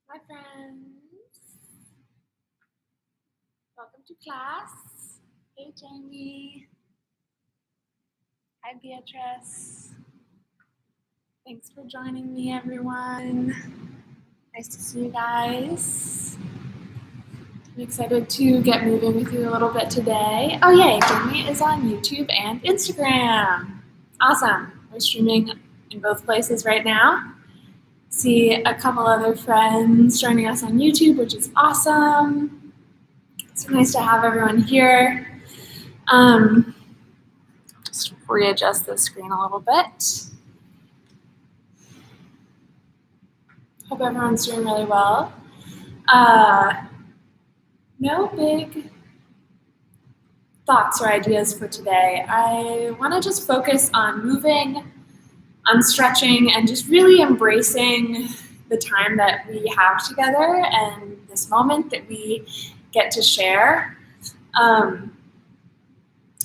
Hi friends, welcome to class. Hey Jamie. Hi Beatrice. Thanks for joining me everyone. Nice to see you guys. I'm excited to get moving with you a little bit today. Oh yay, Jamie is on YouTube and Instagram. Awesome. We're streaming in both places right now. See a couple other friends joining us on YouTube, which is awesome. It's nice to have everyone here. Just readjust the screen a little bit. Hope everyone's doing really well. No big thoughts or ideas for today. I want to just focus on moving, on stretching, and just really embracing the time that we have together and this moment that we get to share.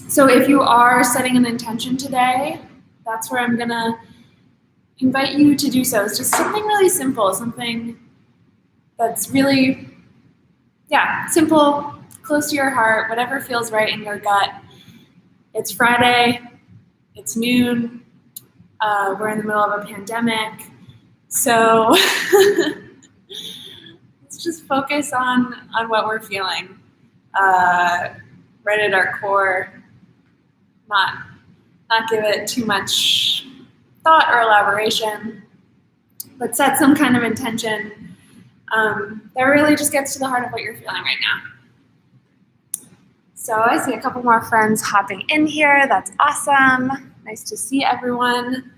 So if you are setting an intention today, that's where I'm gonna invite you to do so. It's just something really simple, something that's really, simple, close to your heart, whatever feels right in your gut. It's Friday, it's noon, we're in the middle of a pandemic, so let's just focus on what we're feeling, right at our core, not give it too much thought or elaboration, but set some kind of intention that really just gets to the heart of what you're feeling right now. So I see a couple more friends hopping in here. That's awesome. Nice to see everyone.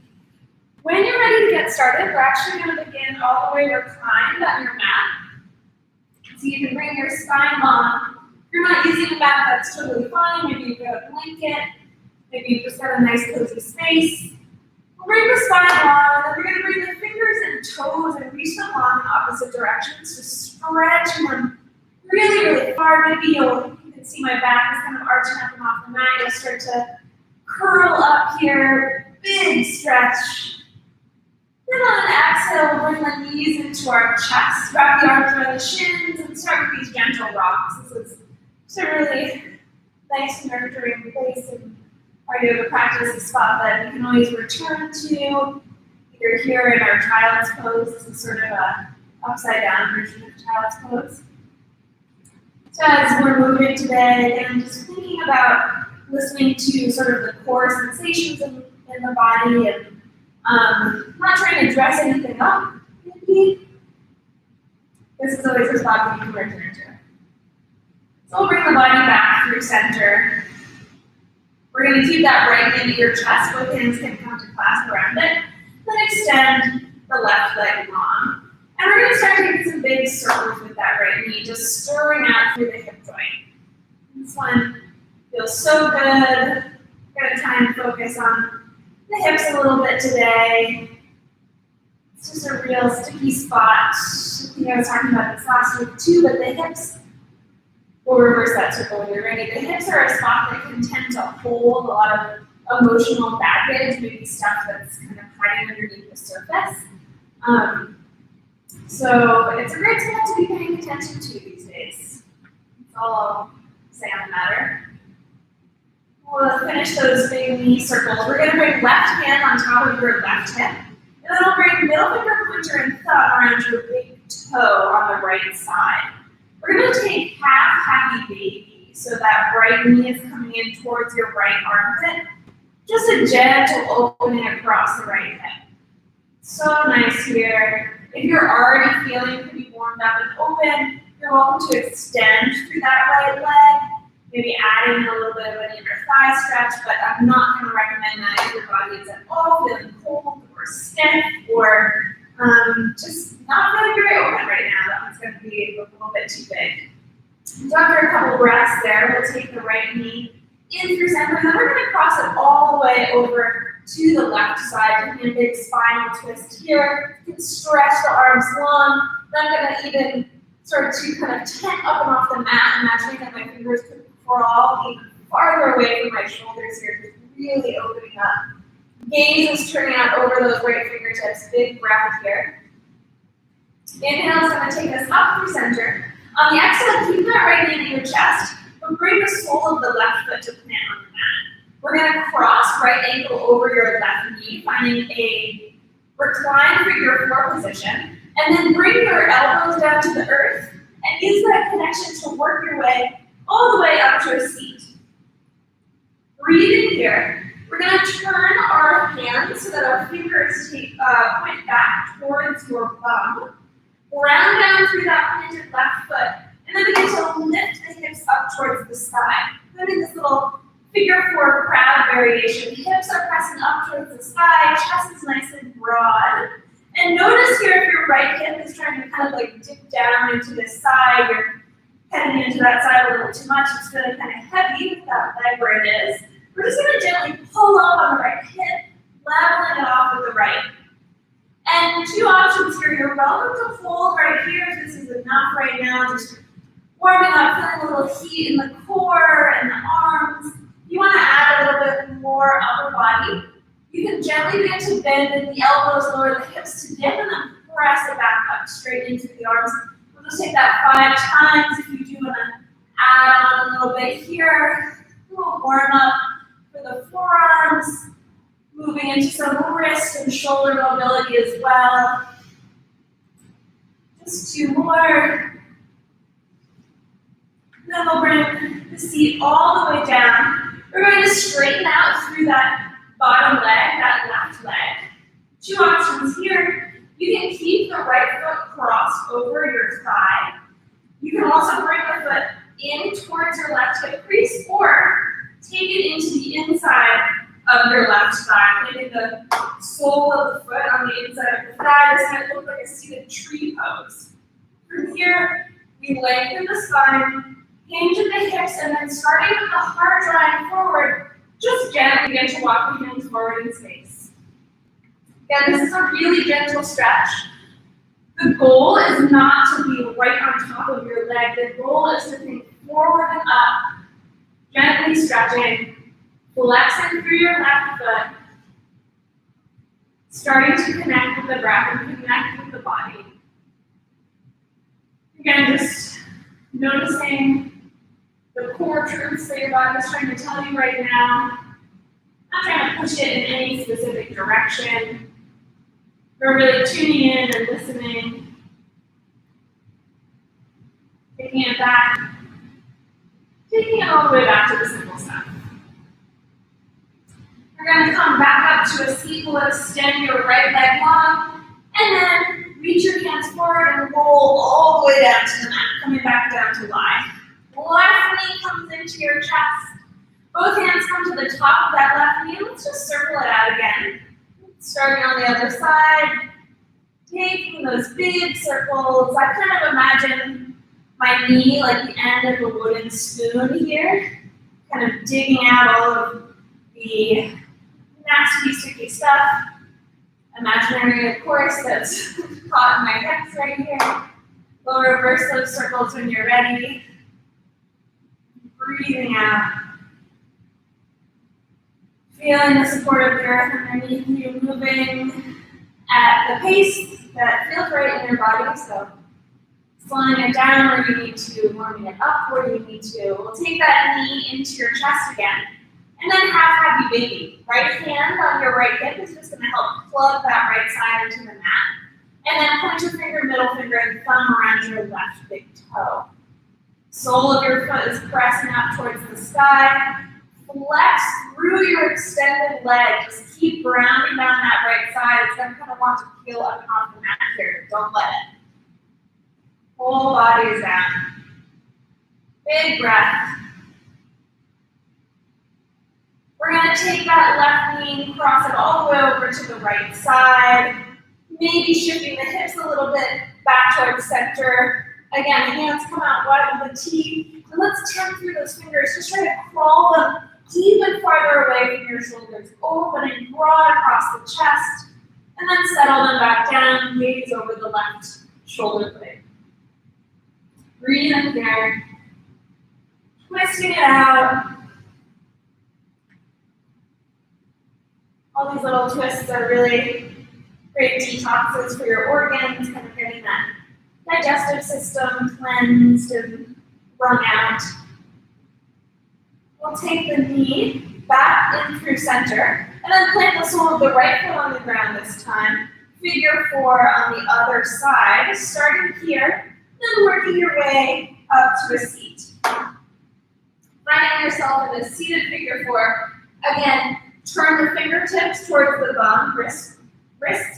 When you're ready to get started, we're actually going to begin all the way reclined on your mat. So you can bring your spine long. If you're not using a mat, that's totally fine. Maybe you've got a blanket. Maybe you've just got a nice cozy space. We'll bring the spine long, and then we're going to bring the fingers and toes and reach them long in opposite directions, just stretching them really, really far. Maybe you can see my back is kind of arching up and off the mat. You'll start to curl up here, big stretch. Then on an exhale, we'll bring the knees into our chest, wrap the arms around the shins, and start with these gentle rocks. This is just a really nice, nurturing place and our yoga practice, a spot that you can always return to, either here in our child's pose. This is sort of a upside down version of child's pose. So as we're moving today, again, just thinking about listening to sort of the core sensations in the body and not trying to dress anything up, maybe. This is always a spot that you can return to. So we'll bring the body back through center. We're going to keep that right knee to your chest. Both hands can come to clasp around it. Then extend the left leg long. And we're going to start taking some big circles with that right knee, just stirring out through the hip joint. This one feels so good. We're going to try and focus on the hips a little bit today. It's just a real sticky spot. I think I was talking about this last week too, but the hips, we'll reverse that circle when you're ready. The hips are a spot that can tend to hold a lot of emotional baggage, maybe stuff that's kind of hiding underneath the surface. So it's a great spot to be paying attention to these days. That's all I'll say on the matter. We'll finish those big knee circles. We're going to bring left hand on top of your left hip. And then we'll bring middle finger, pointer, and thumb around your big toe on the right side. We're going to take half happy baby, so that right knee is coming in towards your right armpit. Just a gentle opening across the right hip. So nice here. If you're already feeling pretty warmed up and open, you're welcome to extend through that right leg, maybe adding in a little bit of an inner thigh stretch, but I'm not going to recommend that if your body is at all feeling cold or stiff or just not feeling very open right now. That one's going to be a little bit too big. So after a couple breaths there, we'll take the right knee in through center, and then we're going to cross it all the way over to the left side, doing a big spinal twist here. You can stretch the arms long. Then I'm going to even start to kind of tent up and off the mat, imagining that my fingers could crawl even farther away from my shoulders here, just really opening up. Gaze is turning out over those right fingertips. Big breath here. Inhale is going to take us up through center. On the exhale, keep that right hand in your chest, but bring the sole of the left foot to plant on the mat. We're going to cross right ankle over your left knee, finding a recline figure four position, and then bring your elbows down to the earth and use that connection to work your way all the way up to a seat. Breathe in here. We're going to turn our hands so that our fingers point back towards your bum. Round down through that planted left foot, and then begin to lift the hips up towards the sky. Doing this little figure four crab variation. Hips are pressing up towards the sky, chest is nice and broad. And notice here if your right hip is trying to kind of like dip down into this side, you're heading into that side a little too much, it's feeling kind of heavy with that leg where it is. We're just going to gently pull up on the right hip, leveling it off with the right. And two options here. You're welcome to hold right here if this is enough right now. Just warming up, feeling a little heat in the core and the arms. You want to add a little bit more upper body. You can gently begin to bend the elbows, lower the hips to dip, and then press it back up straight into the arms. We'll just take that 5 times. If you do want to add on a little bit here, a little warm up for the forearms. Moving into some wrist and shoulder mobility as well. Just 2 more. Then we'll bring the seat all the way down. We're going to straighten out through that bottom leg, that left leg. 2 options here. You can keep the right foot crossed over your thigh. You can also bring the foot in towards your left hip crease, or take it into the inside of your left thigh, maybe the sole of the foot on the inside of the thigh. This might look like a seated tree pose. From here, we lengthen the spine, hinge at the hips, and then starting with the heart drawing forward, just gently begin to walk the hands forward in space. Again, this is a really gentle stretch. The goal is not to be right on top of your leg. The goal is to think forward and up, gently stretching. Flexing through your left foot, starting to connect with the breath and connect with the body. Again, just noticing the core truths that your body is trying to tell you right now. Not trying to push it in any specific direction. We're really tuning in and listening. Taking it back. Taking it all the way back to the simple stuff. We're going to come back up to a seat. We'll extend your right leg long, and then reach your hands forward and roll all the way down to the mat, coming back down to lie. Left knee comes into your chest. Both hands come to the top of that left knee. Let's just circle it out again. Starting on the other side, taking those big circles. I kind of imagine my knee like the end of a wooden spoon here, kind of digging out all of the nasty, sticky stuff. Imaginary, of course, that's caught in my hips right here. We'll reverse those circles when you're ready. Breathing out. Feeling the support of the earth underneath you, moving at the pace that feels right in your body. So slowing it down where you need to, warming it up where you need to. We'll take that knee into your chest again. And then half happy baby. Right hand on your right hip is just going to help plug that right side into the mat. And then pointer finger, middle finger, and thumb around your left big toe. Sole of your foot is pressing up towards the sky. Flex through your extended leg. Just keep rounding down that right side. It's going to kind of want to peel up and off the mat here. Don't let it. Whole body is down. Big breath. We're going to take that left knee, cross it all the way over to the right side. Maybe shifting the hips a little bit back towards center. Again, hands come out wide with the T. And let's turn through those fingers. Just try to crawl them even farther away from your shoulders. Opening broad across the chest. And then settle them back down. Gaze over the left shoulder blade. Breathe in here. Twisting it out. All these little twists are really great detoxes for your organs, kind of getting that digestive system cleansed and wrung out. We'll take the knee back in through center, and then plant the sole of the right foot on the ground this time. Figure 4 on the other side, starting here, then working your way up to a seat. Finding yourself in a seated figure 4, again, turn the fingertips towards the bum, wrists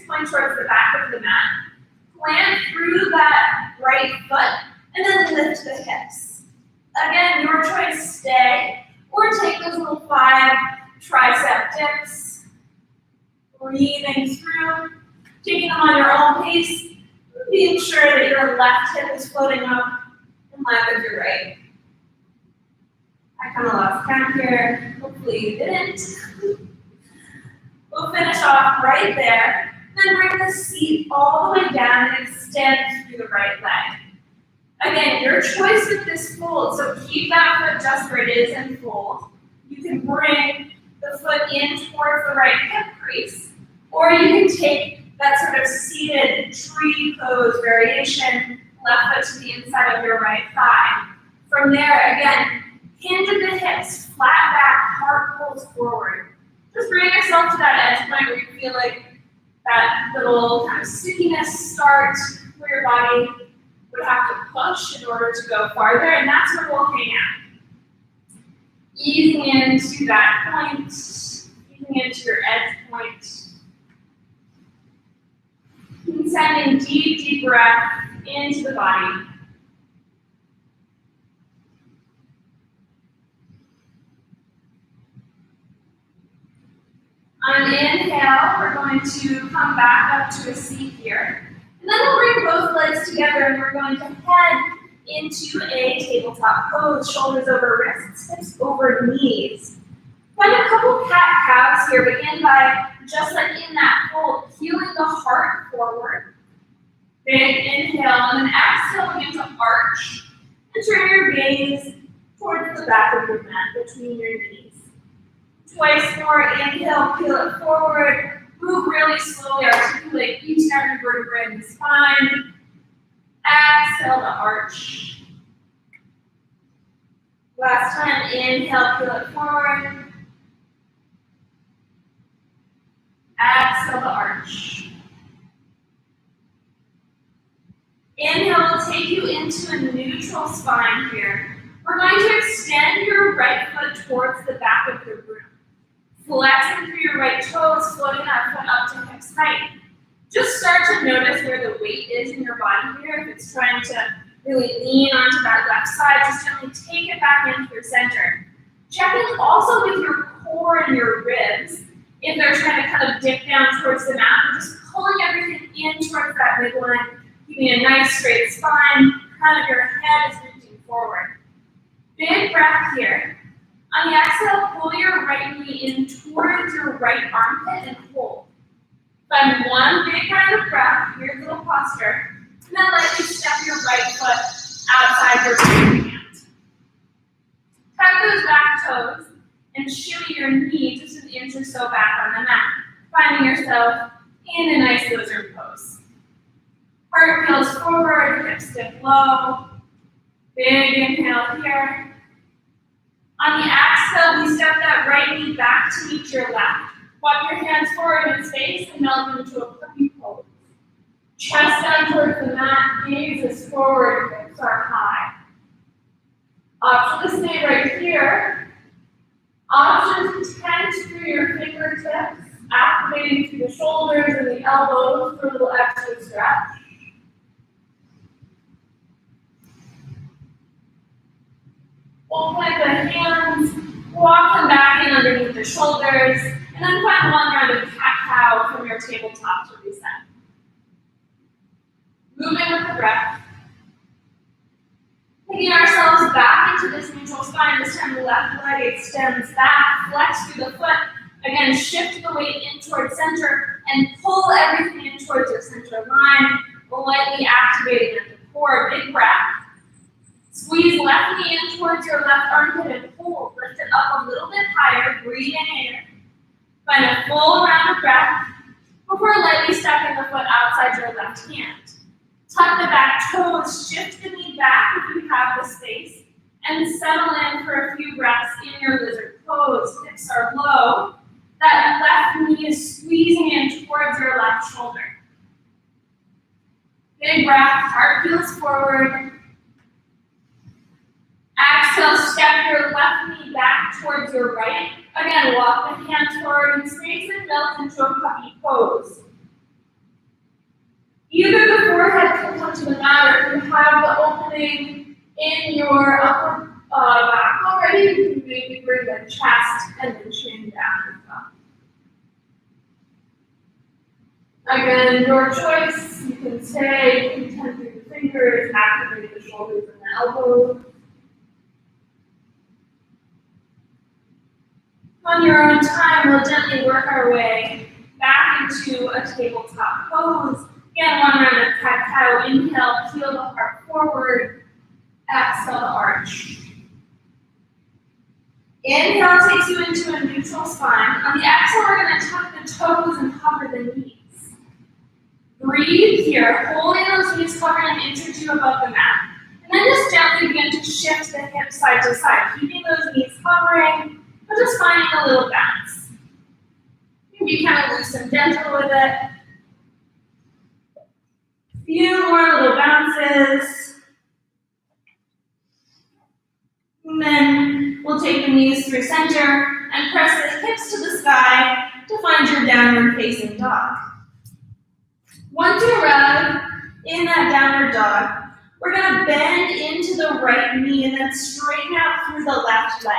point towards the back of the mat. Plant through that right foot, and then lift the hips. Again, your choice, stay, or take those little 5 tricep dips. Breathing through, taking them on your own pace, being sure that your left hip is floating up in line with your right. I kind of lost count here. Hopefully you didn't. We'll finish off right there. Then bring the seat all the way down and extend through the right leg. Again, your choice with this fold, so keep that foot just where it is and fold. You can bring the foot in towards the right hip crease, or you can take that sort of seated tree pose variation, left foot to the inside of your right thigh. From there, again, hinge at the hips, flat back, heart pulls forward. Just bring yourself to that edge point where you feel like that little kind of stickiness start, where your body would have to push in order to go farther, and that's where we'll hang out. Easing into that point, easing into your edge point. And sending deep, deep breath into the body. On an inhale, we're going to come back up to a seat here. And then we'll bring both legs together and we're going to head into a tabletop pose, shoulders over wrists, hips over knees. Find a couple cat-cows here. Begin by, just like in that fold, heeling the heart forward. Big inhale, and then exhale, begin to arch. And turn your gaze towards the back of your mat, between your knees. Twice more, inhale, peel it forward. Move really slowly, articulate each and every vertebrae in the spine. Exhale to arch. Last time, inhale, peel it forward. Exhale to arch. Inhale will take you into a neutral spine here. We're going to extend your right foot towards the back of your room. Flexing through your right toes, floating that foot up to hips height. Just start to notice where the weight is in your body here. If it's trying to really lean onto that left side, just gently take it back into your center. Check in also with your core and your ribs. If they're trying to kind of dip down towards the mat, and just pulling everything in towards that midline, keeping a nice straight spine, crown of your head is reaching forward. Big breath here. On the exhale, pull your right knee in towards your right armpit and hold. Find one big round of breath, weird little posture, and then lightly step your right foot outside your right hand. Tuck those back toes and shimmy your knee just an inch or so back on the mat, finding yourself in a nice lizard pose. Heart peels forward, hips dip low. Big inhale here. On the exhale, we step that right knee back to meet your left. Walk your hands forward in space and melt into a puppy pose. Chest down towards the mat, gaze is forward, hips are high. Option to stay right here. Option to tend through your fingertips, activating through the shoulders and the elbows for a little extra stretch. We'll plant the hands, walk them back in underneath the shoulders, and then find one round of cat-cow from your tabletop to reset. Moving with the breath. Taking ourselves back into this neutral spine. This time the left leg extends back, flex through the foot. Again, shift the weight in towards center and pull everything in towards your center line, lightly activating at the core. Big breath. Squeeze left knee in towards your left armpit and hold. Lift it up a little bit higher, breathing air. Find a full round of breath before lightly stepping the foot outside your left hand. Tuck the back toes, shift the knee back if you have the space, and settle in for a few breaths in your lizard pose. Hips are low. That left knee is squeezing in towards your left shoulder. Big breath, heart feels forward. Exhale, step your left knee back towards your right. Again, walk the hands forward and space and melt into a puppy pose. Either the forehead can come to the mat, or if you have the opening in your upper back already, you can maybe bring the chest and the chin down as well. Again, your choice. You can stay, you can tend through the fingers, activate the shoulders and the elbows. On your own time, we'll gently work our way back into a tabletop pose. Again, one round of cat-cow. Inhale, peel the heart forward. Exhale to arch. Inhale takes you into a neutral spine. On the exhale, we're going to tuck the toes and hover the knees. Breathe here, holding those knees covered an inch or two above the mat. And then just gently begin to shift the hips side to side, keeping those knees hovering, but just finding a little bounce. Maybe kind of loose and gentle with it. Few more little bounces. And then we'll take the knees through center and press the hips to the sky to find your downward facing dog. Once you arrive in that downward dog, we're going to bend into the right knee and then straighten out through the left leg.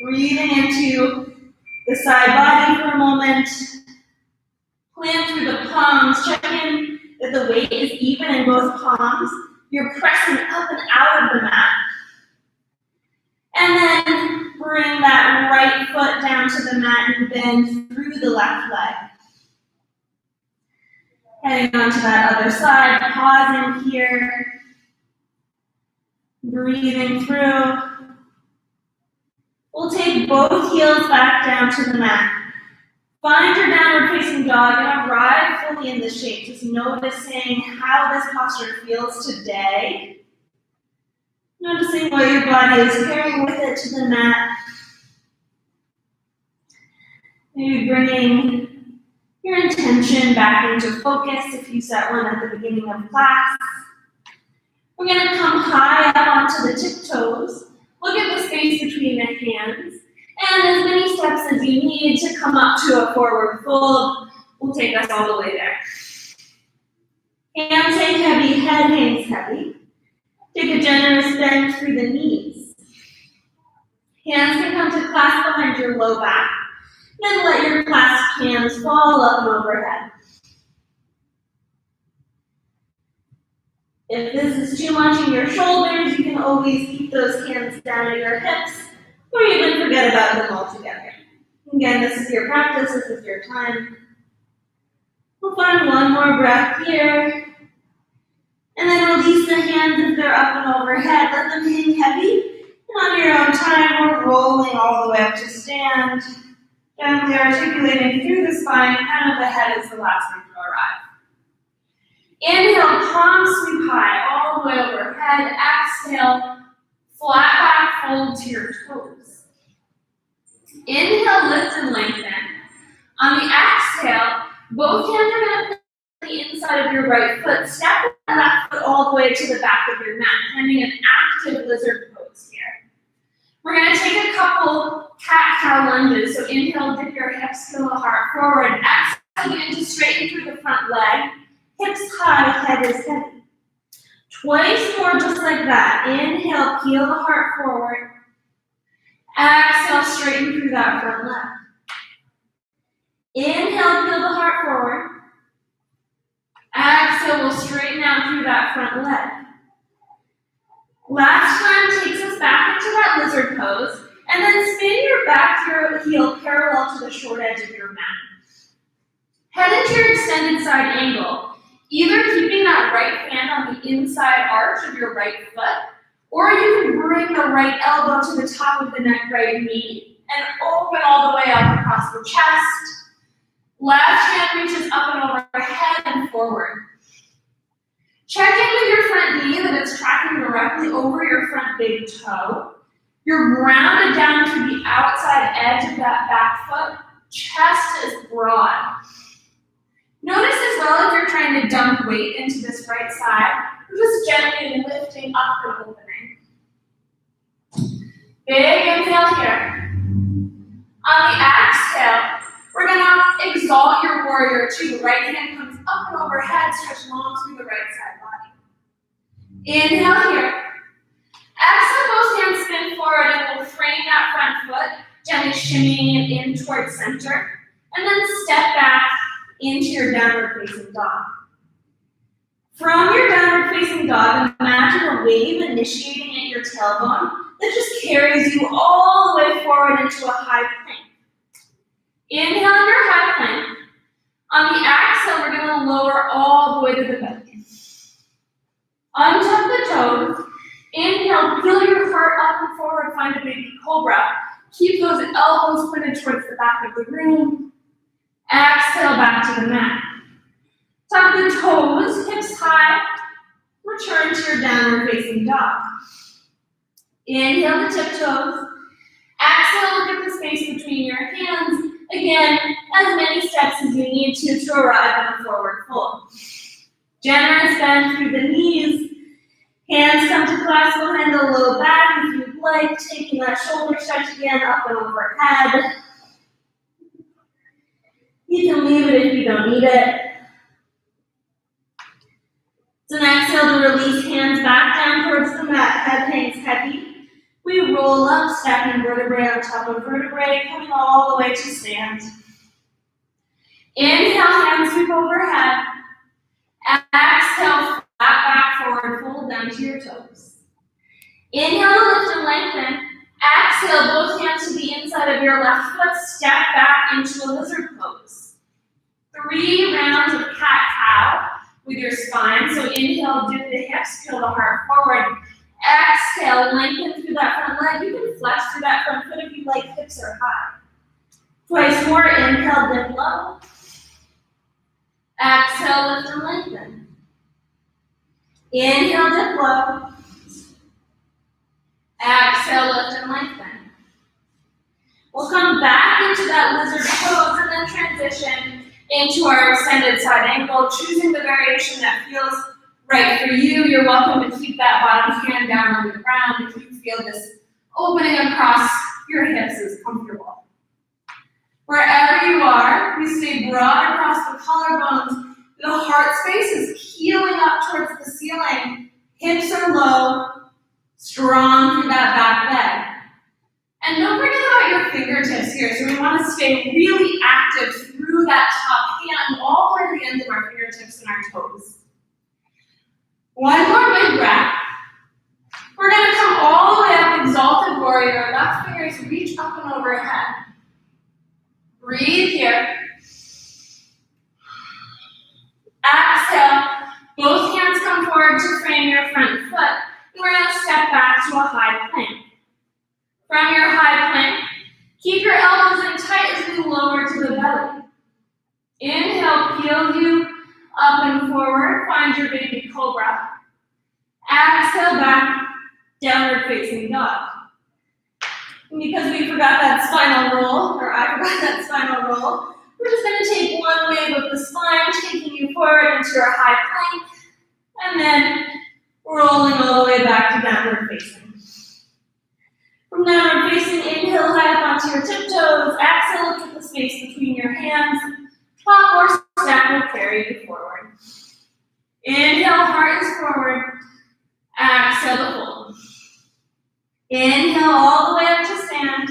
Breathing into the side body for a moment. Plant through the palms. Check in that the weight is even in both palms. You're pressing up and out of the mat. And then bring that right foot down to the mat and bend through the left leg. Heading on to that other side, pausing here. Breathing through. We'll take both heels back down to the mat. Find your downward facing dog and arrive fully in this shape. Just noticing how this posture feels today. Noticing what your body is carrying with it to the mat. Maybe bringing your intention back into focus if you set one at the beginning of class. We're going to come high up onto the tiptoes. Look at the space between the hands. And as many steps as you need to come up to a forward fold will take us all the way there. Hands hang heavy, head hangs heavy. Take a generous bend through the knees. Hands can come to clasp behind your low back. Then let your clasped hands fall up and overhead. If this is too much in your shoulders, you can always keep those hands down at your hips, or even forget about them altogether. Again, this is your practice, this is your time. We'll find one more breath here. And then release the hands if they're up and overhead. Let them hang heavy. And on your own time, we're rolling all the way up to stand. Gently articulating through the spine, kind of the head is the last thing to arrive. Inhale, palms sweep high, all the way overhead. Exhale, flat back, fold to your toes. Inhale, lift and lengthen. On the exhale, both hands are going to put the inside of your right foot. Step the left foot all the way to the back of your mat, finding an active lizard pose here. We're going to take a couple cat-cow lunges. So inhale, dip your hips, peel the heart forward. Exhale, begin to straighten through the front leg. Hips high, head is heavy. Twice more just like that. Inhale, peel the heart forward. Exhale, straighten through that front leg. Inhale, peel the heart forward. Exhale, we'll straighten out through that front leg. Last time takes us back into that lizard pose, and then spin your back heel parallel to the short edge of your mat. Head into your extended side angle, either keeping that right hand on the inside arch of your right foot, or you can bring the right elbow to the top of the neck, right knee, and open all the way up across the chest. Left hand reaches up and overhead and forward. Check in with your front knee that it's tracking directly over your front big toe. You're grounded down to the outside edge of that back foot. Chest is broad. Notice as well if you're trying to dump weight into this right side, you're just gently lifting up and opening. Big inhale here. On the exhale, we're going to exalt your warrior two. Right hand comes up and overhead, stretch long through the right side body. Inhale here. Exhale, both hands spin forward and we'll frame that front foot, gently shimmying it in towards center. And then step back into your downward facing dog. From your downward facing dog, imagine a wave initiating at your tailbone that just carries you all the way forward into a high plank. Inhale in your high plank. On the exhale, we're going to lower all the way to the belly. Untuck the toes. Inhale, feel your heart up and forward, find a baby cobra. Keep those elbows pointed towards the back of the room. Exhale back to the mat. Tuck the toes, hips high. Return to your downward facing dog. Inhale the tiptoes. Exhale, look at the space between your hands. Again, as many steps as you need to arrive at a forward fold. Generous bend through the knees. Hands come to clasp behind the low back if you'd like, taking that shoulder stretch again up and overhead. You can leave it if you don't need it. It's an exhale to release hands back down towards the mat. Head hangs heavy. We roll up, stacking vertebrae on top of vertebrae, coming all the way to stand. Inhale, hands sweep overhead. Exhale, flat back forward, fold down to your toes. Inhale, lift and lengthen. Exhale, both hands to the inside of your left foot, step back into a lizard pose. 3 rounds of cat-cow with your spine. So inhale, dip the hips, peel the heart forward. Exhale, lengthen through that front leg. You can flex through that front foot if you like, hips are high. Twice more, inhale, dip low. Exhale, lift and lengthen. Inhale, dip low. Exhale, lift and lengthen. We'll come back into that lizard pose and then transition into our extended side angle, choosing the variation that feels right for you. You're welcome to keep that bottom hand down on the ground if you feel this opening across your hips is comfortable. Wherever you are, we stay broad across the collarbones. The heart space is peeling up towards the ceiling. Hips are low, strong through that back leg. And don't forget about your fingertips here. So we want to stay really active through that top hand, all the way to the ends of our fingertips and our toes. One more big breath. We're going to come all the way up, exalted warrior. Left fingers reach up and overhead. Breathe here. Exhale. Both hands come forward to frame your front foot. And we're going to step back to a high plank. From your high plank, keep your elbows in tight as we lower to the belly. Inhale, peel you up and forward. Find your baby cobra. Exhale back, downward facing dog. And because we forgot that spinal roll, or I forgot that spinal roll, we're just going to take one wave of the spine, taking you forward into your high plank, and then rolling all the way back to downward facing. From downward facing, inhale high up onto your tiptoes. Exhale, look at the space between your hands. Pop or stack will carry you forward. Inhale, heart is forward. Exhale to fold. Inhale all the way up to stand.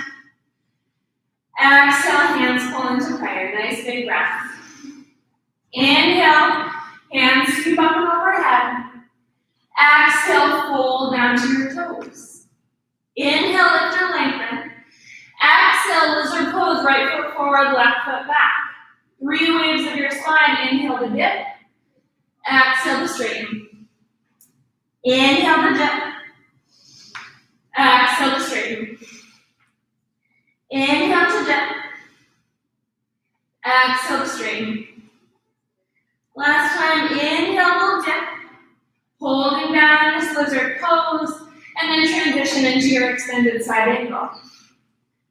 Exhale, hands pull into prayer. Nice big breath. Inhale, hands sweep up and overhead. Exhale, fold down to your toes. Inhale, lift and lengthen. Exhale, lizard pose, right foot forward, left foot back. 3 waves of your spine. Inhale to dip. Exhale to straighten. Inhale to dip. Exhale to straighten. Inhale to dip. Exhale to straighten. Last time, inhale, we'll dip. Holding down this lizard pose, and then transition into your extended side angle.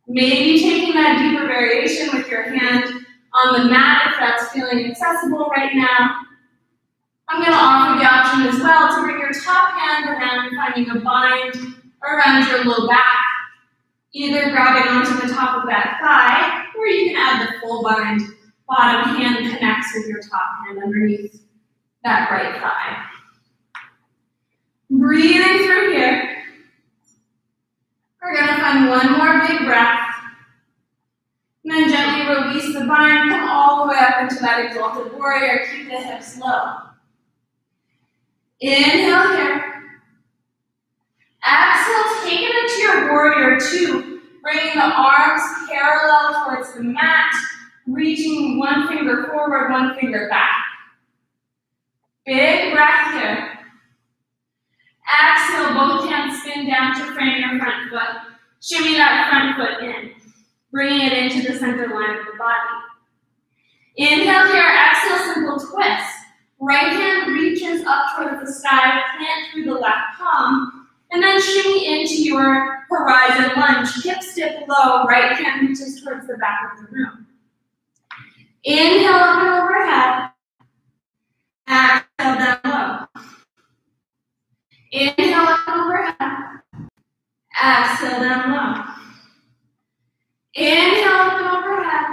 Maybe taking that deeper variation with your hand on the mat if that's feeling accessible right now. I'm going to offer the option as well to bring your top hand around, finding a bind around your low back, either grabbing onto the top of that thigh, or you can add the full bind. Bottom hand connects with your top hand underneath that right thigh. Breathing through here. We're going to find one more big breath. And then gently release the bind, come all the way up into that exalted warrior. Keep the hips low. Inhale here. Exhale, take it into your warrior two, bringing the arms parallel towards the mat, reaching one finger forward, one finger back. Big breath here. Exhale, both hands spin down to frame your front foot. Shimmy that front foot in, bringing it into the center line of the body. Inhale here, exhale, simple twist. Right hand reaches up towards the sky, plant through the left palm, and then shimmy into your horizon lunge. Hips dip low, right hand reaches towards the back of the room. Inhale up and overhead. Exhale down low. Inhale up and overhead. Exhale down low. Inhale up and overhead.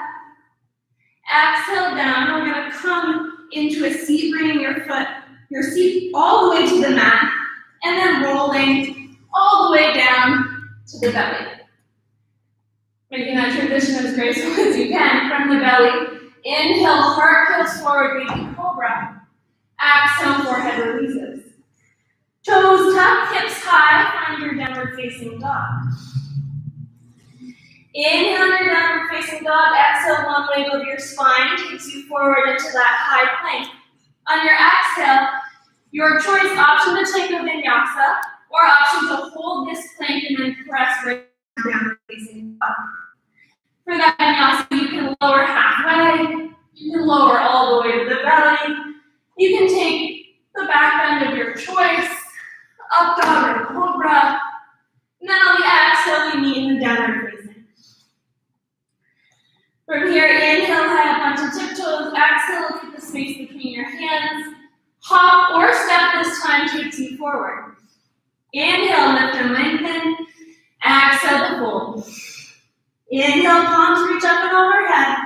Exhale down. We're going to come into a seat, bringing your seat all the way to the mat, and then rolling all the way down to the belly. Making that transition as graceful as you can from the belly. Inhale, heart goes forward, baby cobra. Exhale, forehead releases. Toes tuck, hips high, find your downward facing dog. Inhale your downward facing dog, exhale, one wave of your spine takes you forward into that high plank. On your exhale, your choice, option to take a vinyasa, or option to hold this plank and then press right downward facing dog. For that vinyasa, you can lower halfway, you can lower all the way to the belly, you can take the back bend of your choice, up dog or cobra, and then on the exhale, we meet in the downward facing. From here, inhale, head up onto tiptoes, exhale, keep the space between your hands, hop or step this time takes you forward. Inhale, lift and lengthen, exhale to fold. Inhale, palms reach up and overhead.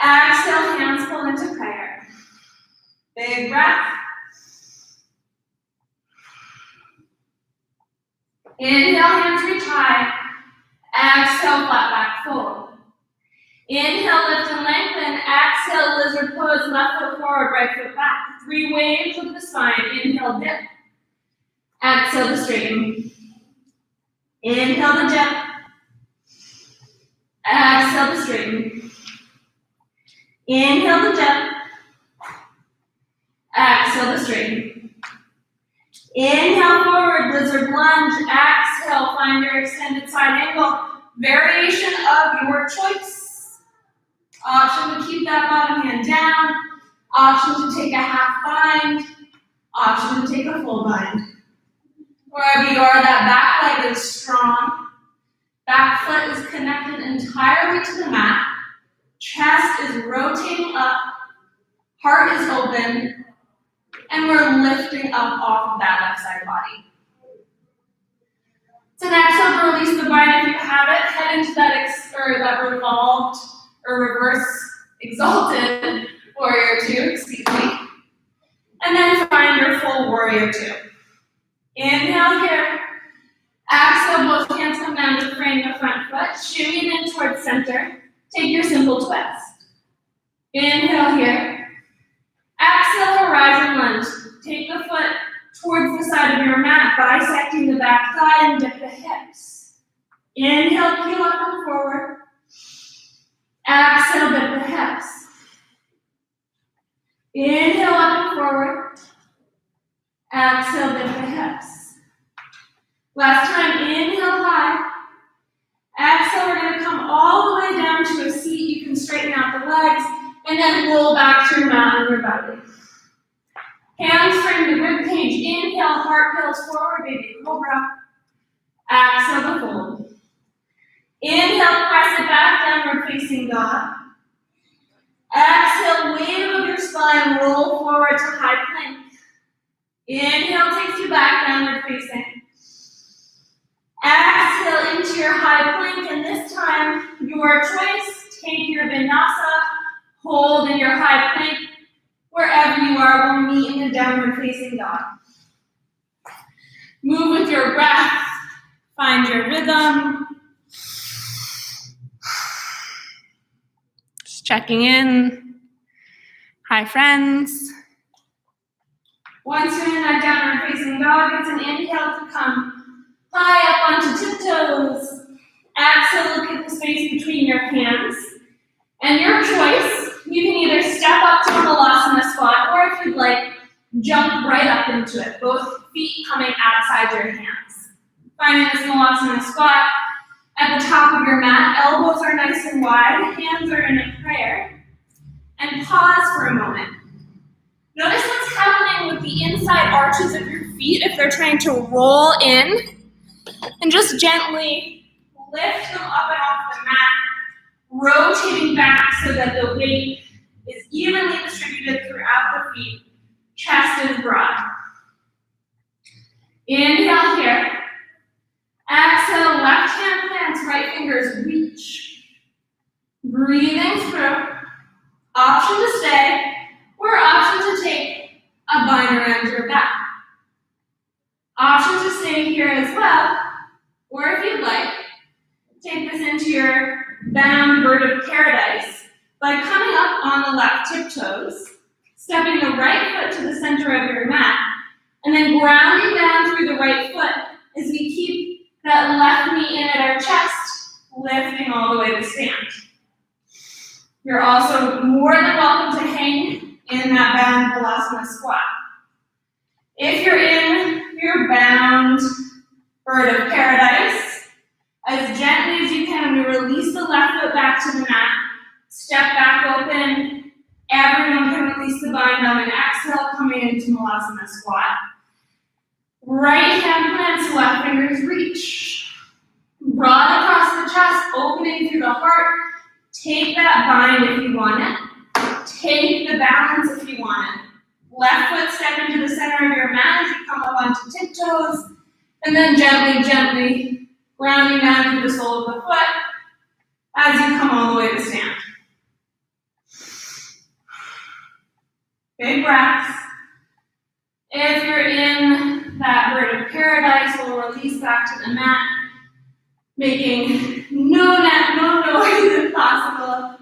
Exhale, hands pull into prayer. Big breath. Inhale, hands reach high. Exhale, flat back fold. Inhale, lift and lengthen. Exhale, lizard pose, left foot forward, right foot back. 3 waves of the spine. Inhale, dip. Exhale to straighten. Inhale to dip. Exhale to straighten. Inhale to dip. Exhale to straighten. Inhale forward, lizard lunge. Exhale, find your extended side angle. Variation of your choice. Option to keep that bottom hand down. Option to take a half bind. Option to take a full bind. Wherever you are, that back leg is strong. Back foot is connected entirely to the mat. Chest is rotating up. Heart is open. And we're lifting up off of that left side body. So next up, release the bind if you have it. Head into that revolved or reverse exalted warrior two, excuse me. And then find your full warrior two. Inhale here. Exhale, both hands come down to frame the front foot. Shimmy in towards center. Take your simple twist. Inhale here. Exhale, horizon lunge. Take the foot towards the side of your mat, bisecting the back thigh and dip the hips. Inhale, peel up and forward. Exhale, dip the hips. Inhale, up and forward. Exhale, dip the hips. Last time, inhale high. Exhale, we're going to come all the way down to a seat. You can straighten out the legs and then roll back to your mat on your belly. Hamstring the rib cage. Inhale, heart pills forward, baby cobra. Exhale to fold. Inhale, press it back, downward facing dog. Exhale, wave of your spine, roll forward to high plank. Inhale takes you back, downward facing. Exhale into your high plank, and this time, your choice, take your vinyasa, hold in your high plank. Wherever you are, we'll meet in the downward facing dog. Move with your breath, find your rhythm. Just checking in. Hi, friends. Once you're in that downward facing dog, it's an inhale to come high up onto tiptoes. Exhale, look at the space between your hands. And your choice, you can either step up to a Malasana squat, or if you'd like, jump right up into it, both feet coming outside your hands. Finding this Malasana squat at the top of your mat, elbows are nice and wide, hands are in a prayer, and pause for a moment. Notice what's happening with the inside arches of your feet if they're trying to roll in, and just gently lift them up and off the mat, rotating back so that the weight is evenly distributed throughout the feet. Chest is broad. Inhale here. Exhale, left hand plants, right fingers reach. Breathing through. Option to stay, or option to take a bind around your back. Option to stay here as well, or if you'd like, take this into your bound bird of paradise by coming up on the left tiptoes, stepping the right foot to the center of your mat, and then grounding down through the right foot as we keep that left knee in at our chest, lifting all the way to stand. You're also more than welcome to hang in that bound Balasana squat. If you're in your bound bird of paradise, as gently as you can, we release the left foot back to the mat, step back open. Everyone can release the bind on an exhale, coming into Malasana squat. Right hand plants, left fingers reach. Broad across the chest, opening through the heart. Take that bind if you want it. Take the balance if you want it. Left foot step into the center of your mat as you come up onto tiptoes. And then gently, gently grounding down through the sole of the foot as you come all the way to stand. Big breaths. If you're in that bird of paradise, we'll release back to the mat, making no noise if possible.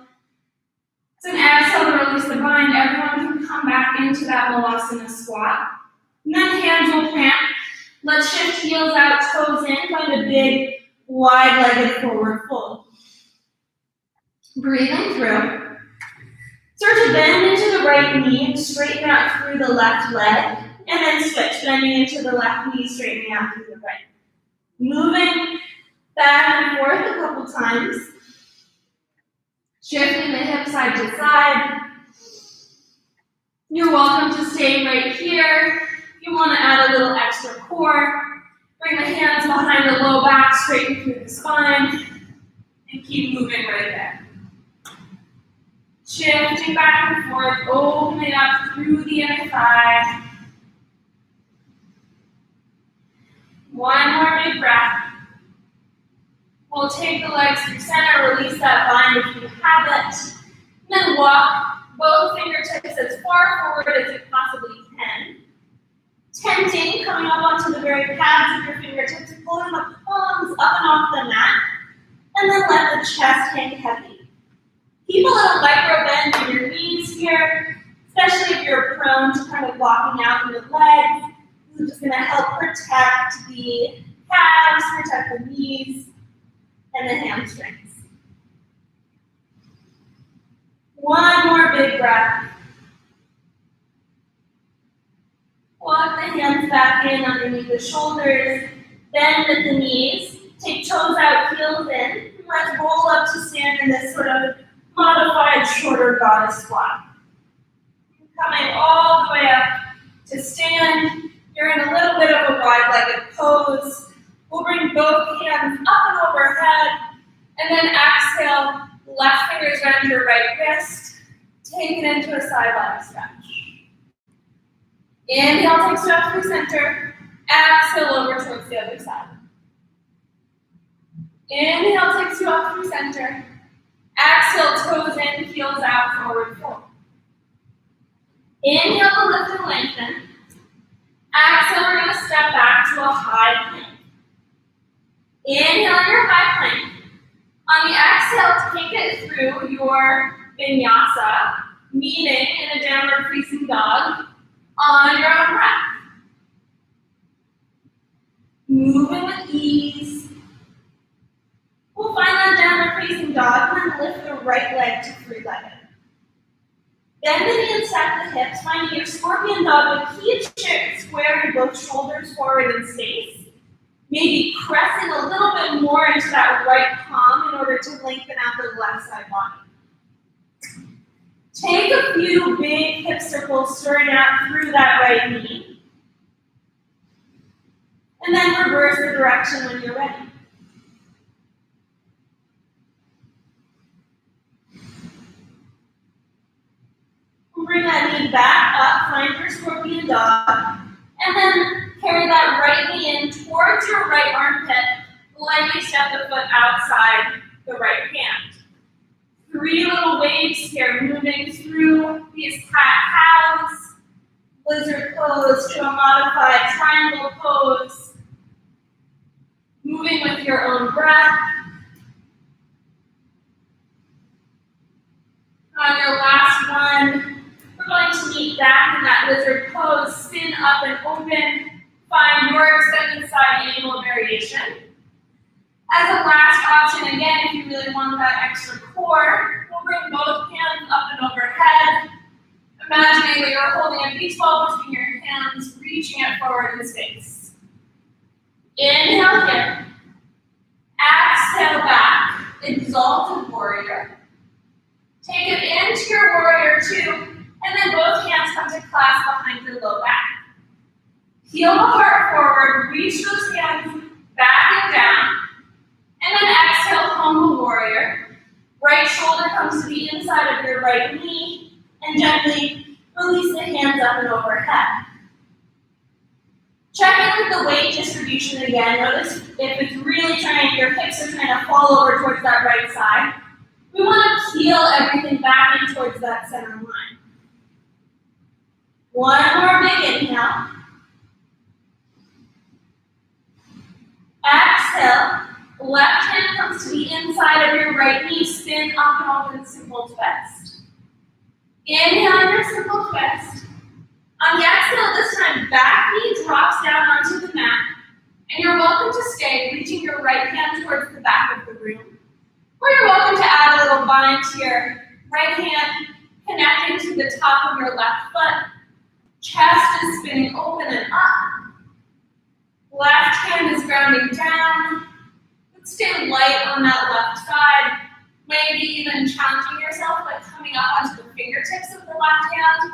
It's an exhale to release the bind. Everyone can come back into that Malasana squat. And then hands will plant. Let's shift heels out, toes in, find a big, wide-legged forward fold. Breathing through. Start to bend into the right knee and straighten out through the left leg, and then switch, bending into the left knee, straightening out through the right. Moving back and forth a couple times. Shifting the hip side to side. You're welcome to stay right here. If you want to add a little extra core, bring the hands behind the low back, straighten through the spine, and keep moving right there. Shifting back and forth, opening up through the inner thigh. One more big breath. We'll take the legs through center, release that bind if you have it. And then walk both fingertips as far forward as you possibly can. Tenting, coming up onto the very pads of your fingertips, pulling the palms up and off the mat. And then let the chest hang heavy. Keep a little micro bend in your knees here, especially if you're prone to kind of walking out in the legs. This is just going to help protect the calves, protect the knees, and the hamstrings. One more big breath. Walk the hands back in underneath the shoulders, bend at the knees, take toes out, heels in. Let's roll up to stand in this sort of modified shorter goddess squat. Coming all the way up To stand, you're in a little bit of a wide-legged pose. We'll bring both hands up and overhead, and then exhale, left fingers around your right wrist, take it into a side leg stretch. Inhale takes you up through center, exhale over towards the other side. Inhale takes you up through center, exhale, toes in, heels out, forward fold. Inhale to lift and lengthen. Exhale, we're going to step back to a high plank. Inhale your high plank. On the exhale, take it through your vinyasa, meeting in a downward facing dog on your own breath. Moving with ease. We'll find that downward facing dog and then lift the right leg to three-legged. Bend the knee and stack the hips, finding your scorpion dog with key squaring both shoulders forward in space. Maybe pressing a little bit more into that right palm in order to lengthen out the left side body. Take a few big hip circles, stirring out through that right knee. And then reverse the direction when you're ready. Bring that knee back up, find your scorpion dog, and then carry that right knee in towards your right armpit, lightly step the foot outside the right hand. 3 little waves here, moving through these cat-cows, lizard pose to a modified triangle pose, moving with your own breath. On your last one, we're going to meet back in that lizard pose, spin up and open, find your extended side angle variation. As a last option, again, if you really want that extra core, we'll bring both hands up and overhead, imagining that you're holding a beach ball between your hands, reaching it forward in space. Inhale here. Exhale back, exalted warrior. Take it into your warrior two, and then both hands come to clasp behind your low back. Heel the heart forward, reach those hands back and down, and then exhale, humble warrior. Right shoulder comes to the inside of your right knee, and gently release the hands up and overhead. Check in with the weight distribution again. Notice if it's really your hips are trying to fall over towards that right side. We want to peel everything back in towards that center line. One more big inhale. Exhale. Left hand comes to the inside of your right knee. Spin up and open, simple twist. Inhale your simple twist. On the exhale this time, back knee drops down onto the mat. And you're welcome to stay, reaching your right hand towards the back of the room. Or you're welcome to add a little bind to your right hand, connecting to the top of your left foot. Chest is spinning open and up. Left hand is grounding down. Let's stay light on that left side. Maybe even challenging yourself by coming up onto the fingertips of the left hand.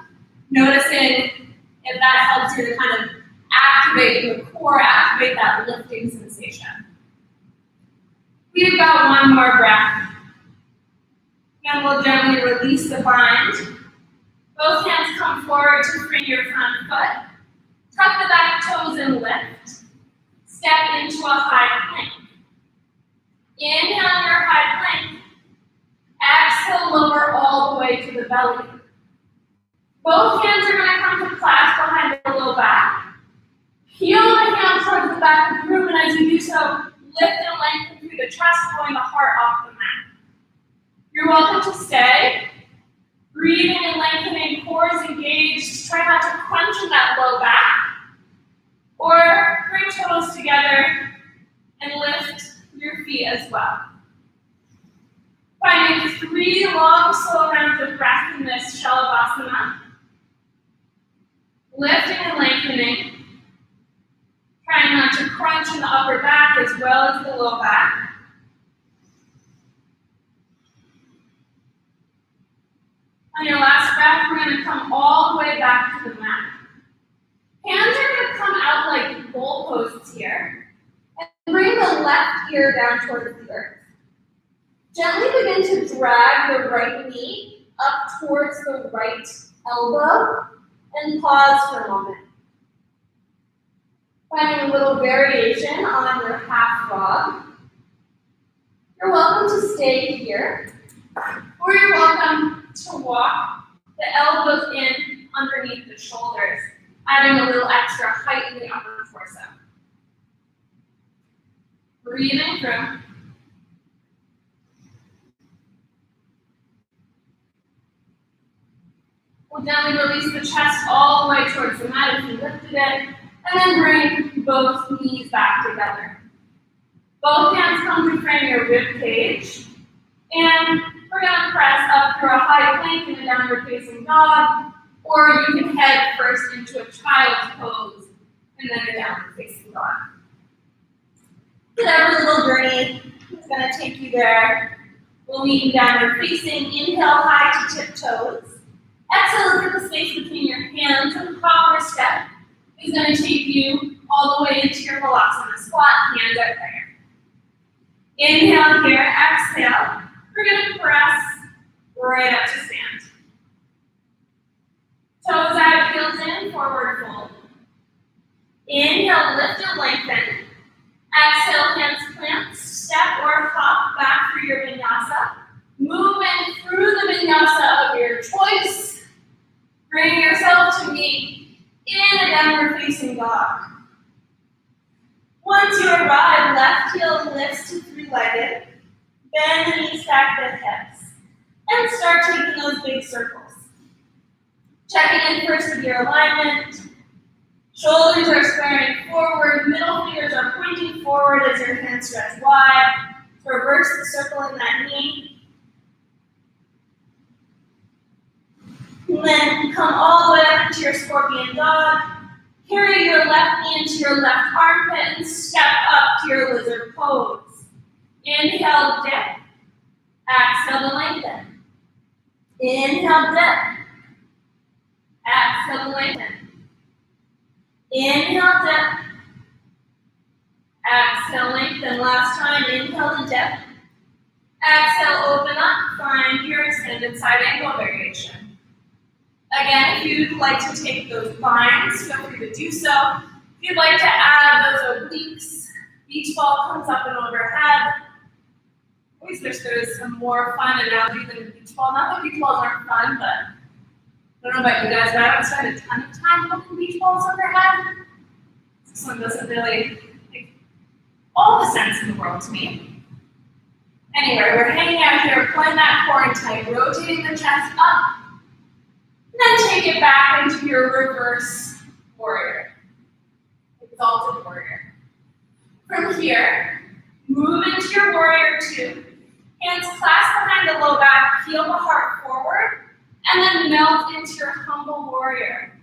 Noticing if that helps you to kind of activate the core, activate that lifting sensation. We've got one more breath. And we'll gently release the bind. Both hands come forward to free your front foot. Tuck the back toes and lift. Step into a high plank. Inhale your high plank. Exhale, lower all the way to the belly. Both hands are going to come to clasp behind the low back. Peel the hands towards the back of the room, and as you do so, lift and lengthen through the chest, pulling the heart off the mat. You're welcome to stay. Breathing and lengthening, cores engaged. Try not to crunch in that low back. Or bring toes together and lift your feet as well. Finding 3 long, slow rounds of breath in this Shalabhasana. Lifting and lengthening. Trying not to crunch in the upper back as well as the low back. On your last breath, we're going to come all the way back to the mat. poses here. And bring the left ear down towards the earth. Gently begin to drag the right knee up towards the right elbow and pause for a moment. Finding a little variation on your half frog. You're welcome to stay here, or you're welcome to walk the elbows in underneath the shoulders, adding a little extra height in the upper torso. Breathing through. We'll gently release the chest all the way towards the mat if you lifted it, and then bring both knees back together. Both hands come to frame your rib cage, and we're going to press up through a high plank in a downward facing dog, or you can head first into a child's pose and then a downward facing dog. Whatever little journey is going to take you there. We'll meet in downward facing. Inhale high to tiptoes. Exhale, look at the space between your hands, and the power step is going to take you all the way into your Vinyasa squat, hands out there. Inhale here, exhale. We're going to press right up to stand. Toes out, heels in, forward fold. Inhale, lift and lengthen. Exhale, hands plant, step or hop back through your vinyasa. Moving through the vinyasa of your choice. Bring yourself to meet in a downward facing dog. Once you arrive, left heel lifts to three-legged. Bend the knees, stack the hips. And start taking those big circles. Checking in first with your alignment. Shoulders are squaring forward. Middle fingers are pointing forward as your hands stretch wide. Reverse the circle in that knee. And then come all the way up into your scorpion dog. Carry your left knee into your left armpit and step up to your lizard pose. Inhale, dip. Exhale to lengthen. Inhale, dip. Exhale to lengthen. Inhale, dip. Exhale, lengthen. Last time, inhale to dip. Exhale, open up. Find your extended side angle variation. Again, if you'd like to take those binds, feel free to do so. If you'd like to add those obliques, beach ball comes up and overhead. I always wish there was some more fun analogy than a beach ball. Not that beach balls aren't fun, but I don't know about you guys, but I haven't spent a ton of time looking beach balls overhead. This one doesn't really make all the sense in the world to me. Anyway, we're hanging out here, pulling that core in tight, rotating the chest up. And then take it back into your reverse warrior, exalted warrior. From here, move into your warrior two. Hands clasp behind the low back, peel the heart forward, and then melt into your humble warrior.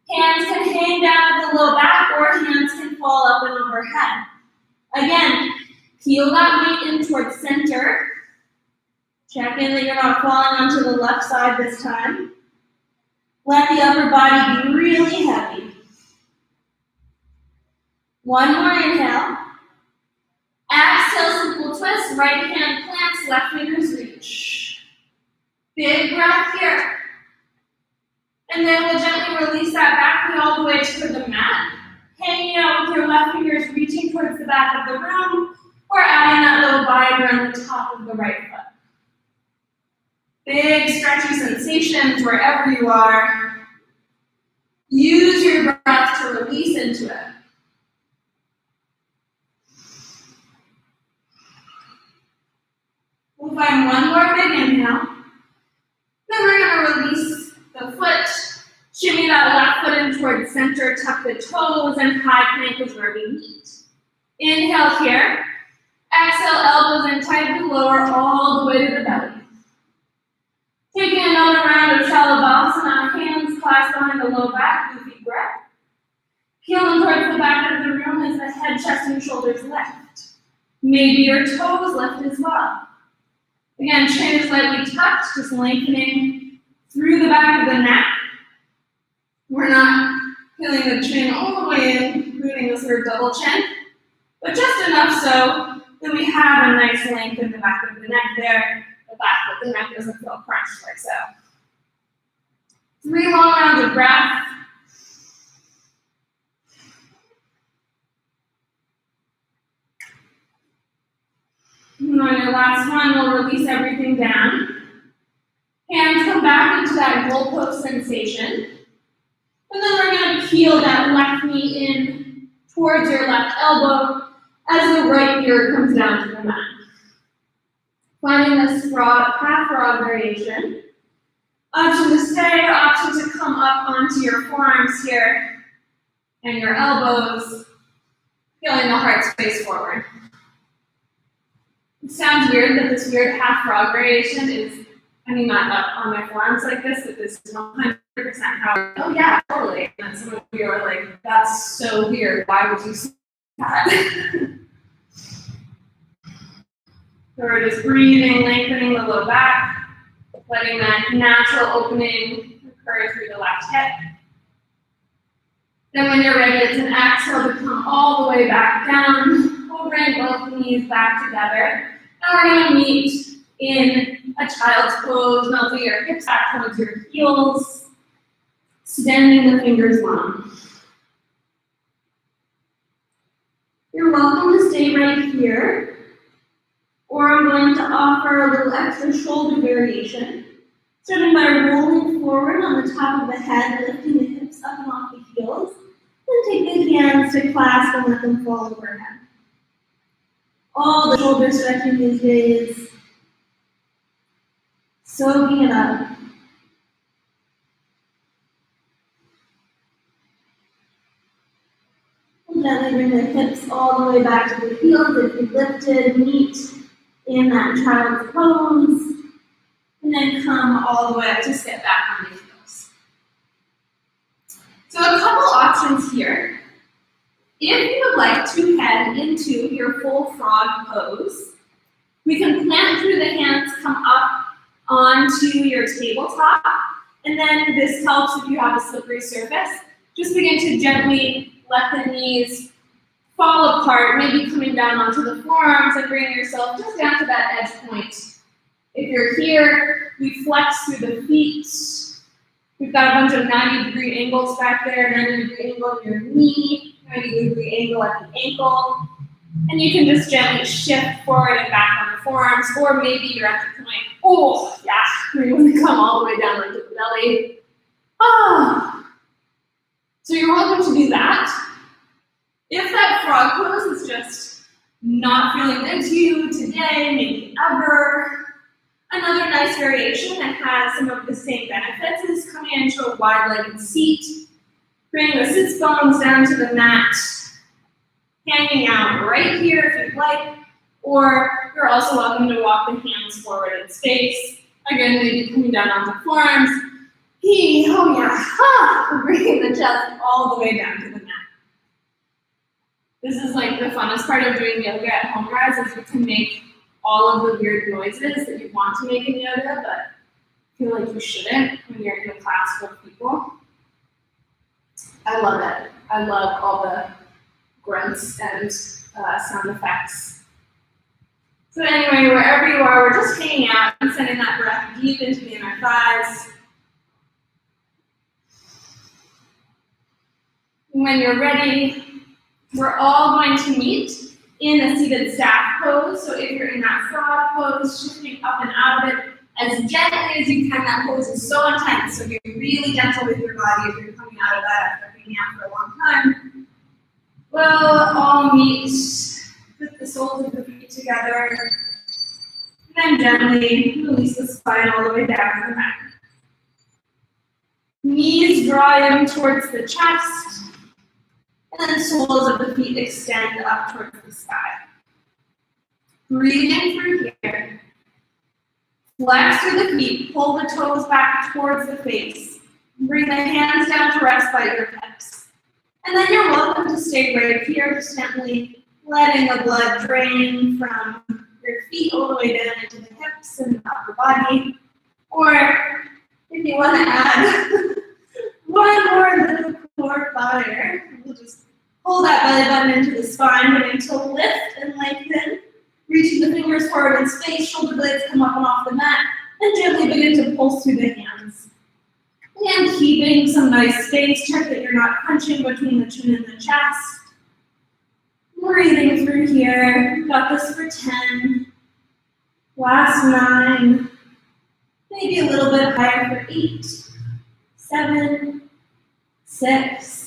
Hands can hang down at the low back, or hands can fall up and overhead. Again, peel that weight in towards center. Check in that you're not falling onto the left side this time. Let the upper body be really heavy. One more inhale. Exhale, simple twist. Right hand plants, left fingers reach. Big breath here. And then we'll gently release that back knee all the way to the mat. Hanging out with your left fingers reaching towards the back of the room, or adding that little bind around the top of the right foot. Big stretchy sensations wherever you are. Use your breath to release into it. We'll find one more big inhale. Then we're going to release the foot. Shimmy that left foot in towards center. Tuck the toes, and high plank is where we meet. Inhale here. Exhale, elbows in tight, lower all the way to the belly. Taking another round of Shalabhasana, hands clasped behind the low back, goofy breath. Peeling towards the back of the room as the head, chest, and shoulders lift. Maybe your toes lift as well. Again, chin is lightly tucked, just lengthening through the back of the neck. We're not peeling the chin all the way in, rooting getting this sort of double chin, but just enough so that we have a nice length in the back of the neck there. The back of the neck doesn't feel crunched like so. 3 long rounds of breath. And on your last one, we'll release everything down. Hands come back into that goalpost sensation. And then we're going to peel that left knee in towards your left elbow as the right ear comes down to the mat. Finding this half frog variation. Option to stay or option to come up onto your forearms here and your elbows, feeling the heart space forward. It sounds weird that this weird half frog variation is, not up on my forearms like this, but this is 100% how, oh yeah, totally. And some of you are like, that's so weird, why would you say that? So we're just breathing, lengthening the low back, letting that natural opening occur through the left hip. Then when you're ready, it's an exhale to come all the way back down, bring both knees back together. And we're going to meet in a child's pose, melting your hips back towards your heels, extending the fingers long. You're welcome to stay right here, or I'm going to offer a little extra shoulder variation, starting by rolling forward on the top of the head, lifting the hips up and off the heels, then take the hands to clasp and let them fall overhead. All the shoulder stretching these days, soaking it up. And gently bring the hips all the way back to the heels if you lifted, meet in that child's pose, and then come all the way up to sit back on the heels. So a couple options here. If you would like to head into your full frog pose, we can plant through the hands, come up onto your tabletop, and then this helps if you have a slippery surface. Just begin to gently let the knees fall apart, maybe coming down onto the forearms and bringing yourself just down to that edge point. If you're here, we flex through the feet. We've got a bunch of 90-degree angles back there, 90-degree angle in your knee, 90-degree angle at the ankle. And you can just gently shift forward and back on the forearms, or maybe you're at the point, oh, yeah, you're going to come all the way down into the belly. So you're welcome to do that. If that frog pose is just not feeling good to you today, maybe ever, another nice variation that has some of the same benefits is coming into a wide-legged seat, bringing the sits bones down to the mat, hanging out right here if you'd like, or you're also welcome to walk the hands forward in space. Again, maybe coming down on the forearms. Oh yeah, bringing the chest all the way down to the mat. This is like the funnest part of doing yoga at home, guys, is you can make all of the weird noises that you want to make in yoga, but feel like you shouldn't when you're in a class full of people. I love it. I love all the grunts and sound effects. So anyway, wherever you are, we're just hanging out and sending that breath deep into the inner thighs. When you're ready, we're all going to meet in a seated staff pose. So if you're in that frog pose, shifting up and out of it as gently as you can. That pose is so intense, so be really gentle with your body if you're coming out of that after hanging out for a long time. We'll all meet with the soles of the feet together, and then gently release the spine all the way down to the mat. Knees draw in towards the chest, and then soles of the feet extend up towards the sky. Breathe in through here. Flex through the feet, pull the toes back towards the face. Bring the hands down to rest by your hips. And then you're welcome to stay right here, just gently letting the blood drain from your feet all the way down into the hips and the upper body. Or if you want to add one more little core fire, we'll just Pull that belly button into the spine, beginning to lift and lengthen. Reaching the fingers forward in space, shoulder blades come up and off the mat, and gently begin to pulse through the hands. And keeping some nice space, check that you're not crunching between the chin and the chest. Breathing through here, got this for 10. Last 9. Maybe a little bit higher for 8, 7, 6.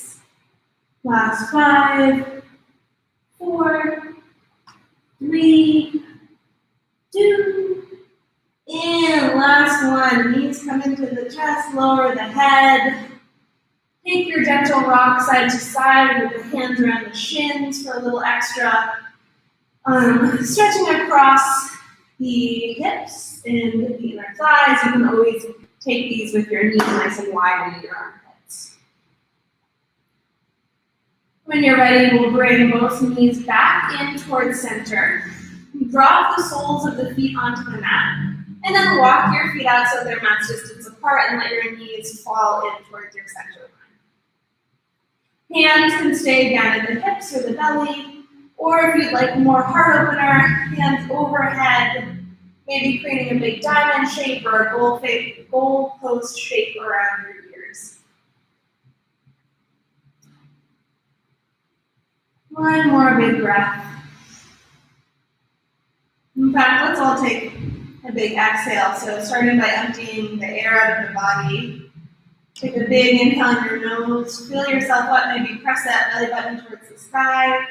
Last 5, 4, 3, 2, and last one. Knees come into the chest, lower the head. Take your gentle rock side to side with the hands around the shins for a little extra. Stretching across the hips and the inner thighs. You can always take these with your knees nice and wide into your armpits. When you're ready, we'll bring both knees back in towards center. Drop the soles of the feet onto the mat, and then walk your feet out so they're match distance apart and let your knees fall in towards your center line. Hands can stay down at the hips or the belly, or if you'd like more heart opener, hands overhead, maybe creating a big diamond shape or a goal post shape around your ears. One more big breath. In fact, let's all take a big exhale. So starting by emptying the air out of the body. Take a big inhale in your nose. Feel yourself up. Maybe press that belly button towards the sky.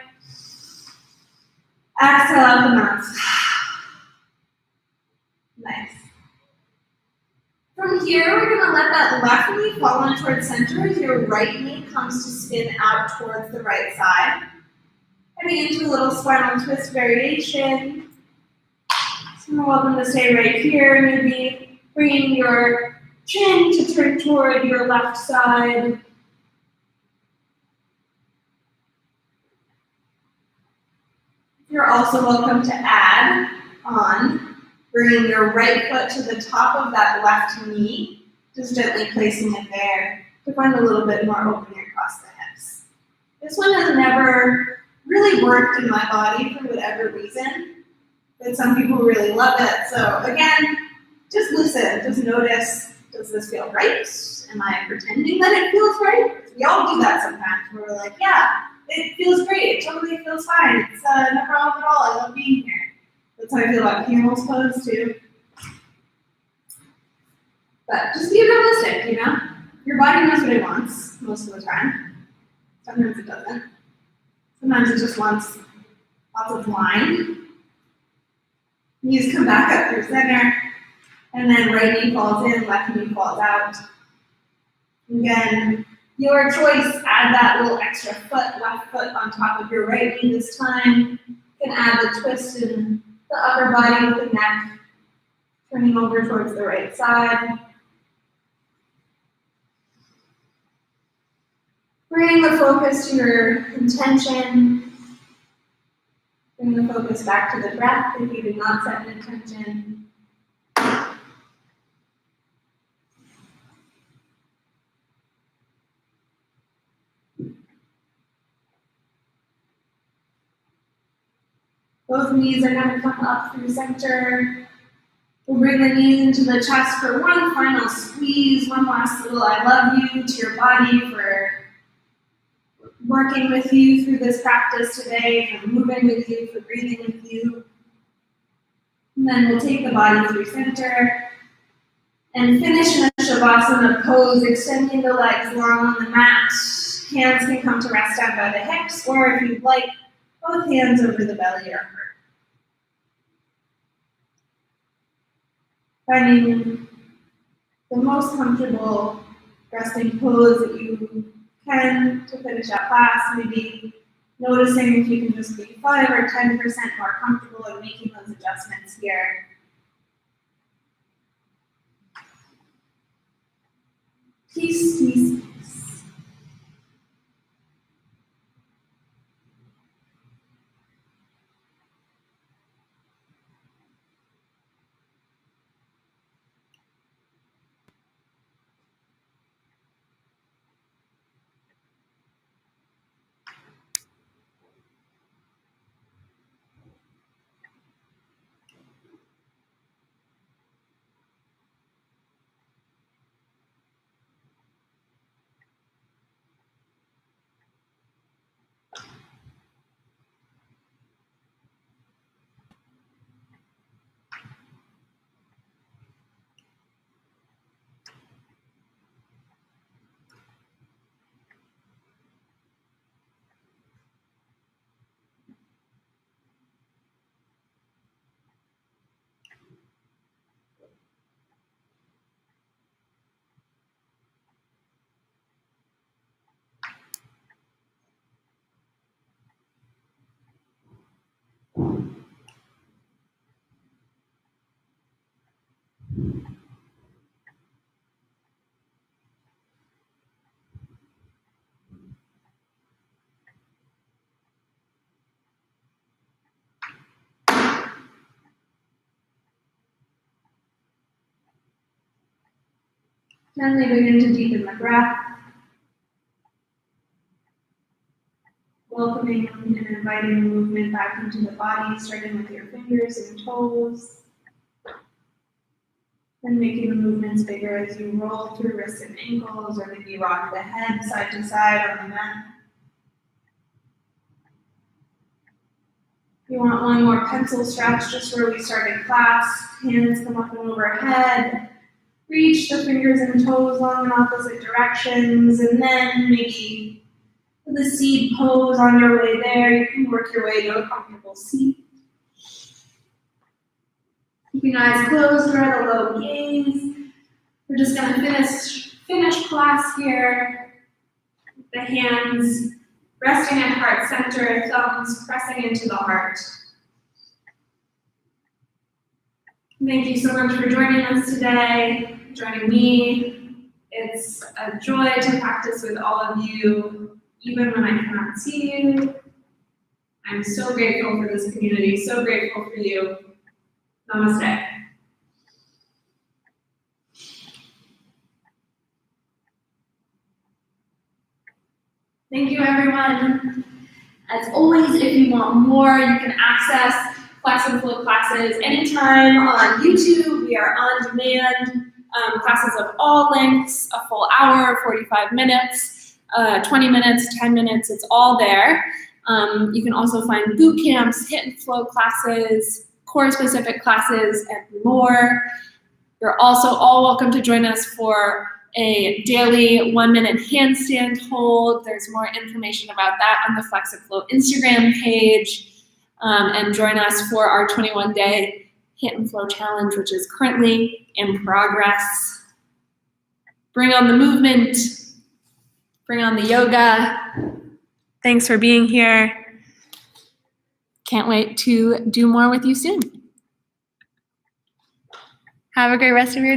Exhale out the mouth. Nice. From here, we're going to let that left knee fall in towards center as your right knee comes to spin out towards the right side. Heading into a little spinal twist variation. So you're welcome to stay right here, maybe bringing your chin to turn toward your left side. You're also welcome to add on, bringing your right foot to the top of that left knee, just gently placing it there to find a little bit more opening across the hips. This one has never really worked in my body for whatever reason, but some people really love it. So again, just listen, just notice, does this feel right? Am I pretending that it feels right? We all do that sometimes where we're like, yeah, it feels great, it totally feels fine, it's no problem at all, I love being here. That's how I feel about camel's pose too. But just be realistic, you know? Your body knows what it wants most of the time. Sometimes it doesn't. Sometimes it just wants lots of line. Knees come back up through center, and then right knee falls in, left knee falls out. Again, your choice, add that little extra foot, left foot on top of your right knee this time. You can add the twist in the upper body with the neck, turning over towards the right side. Bring the focus to your intention. Bring the focus back to the breath if you did not set an intention. Both knees are going to come up through center. We'll bring the knees into the chest for one final squeeze, one last little I love you to your body for working with you through this practice today, for moving with you, for breathing with you. And then we'll take the body through center and finish in a Shavasana pose, extending the legs long on the mat. Hands can come to rest down by the hips, or if you'd like, both hands over the belly or heart. Finding the most comfortable resting pose that you can to finish out class, maybe noticing if you can just be 5 or 10% more comfortable in making those adjustments here. Peace, peace, peace. Gently begin to deepen the breath. Welcoming and inviting movement back into the body, starting with your fingers and toes. And making the movements bigger as you roll through wrists and ankles, or maybe rock the head side to side on the mat. You want one more pencil stretch, just where we started class. Hands come up and overhead. Reach the fingers and toes long in opposite directions, and then maybe the seed pose on your way there. You can work your way to a comfortable seat. Keeping eyes closed, or at a low gaze. We're just going to finish class here. The hands resting at heart center, thumbs pressing into the heart. Thank you so much for joining us today, joining me. It's a joy to practice with all of you, even when I cannot see you. I'm so grateful for this community, so grateful for you. Namaste. Thank you, everyone. As always, if you want more, you can access Flex and Flow classes anytime on YouTube. We are on demand. Classes of all lengths, a full hour, 45 minutes, 20 minutes, 10 minutes, it's all there. You can also find boot camps, hit and flow classes, core-specific classes, and more. You're also all welcome to join us for a daily 1-minute handstand hold. There's more information about that on the Flex and Flow Instagram page. And join us for our 21-day Hit and Flow Challenge, which is currently in progress. Bring on the movement. Bring on the yoga. Thanks for being here. Can't wait to do more with you soon. Have a great rest of your day.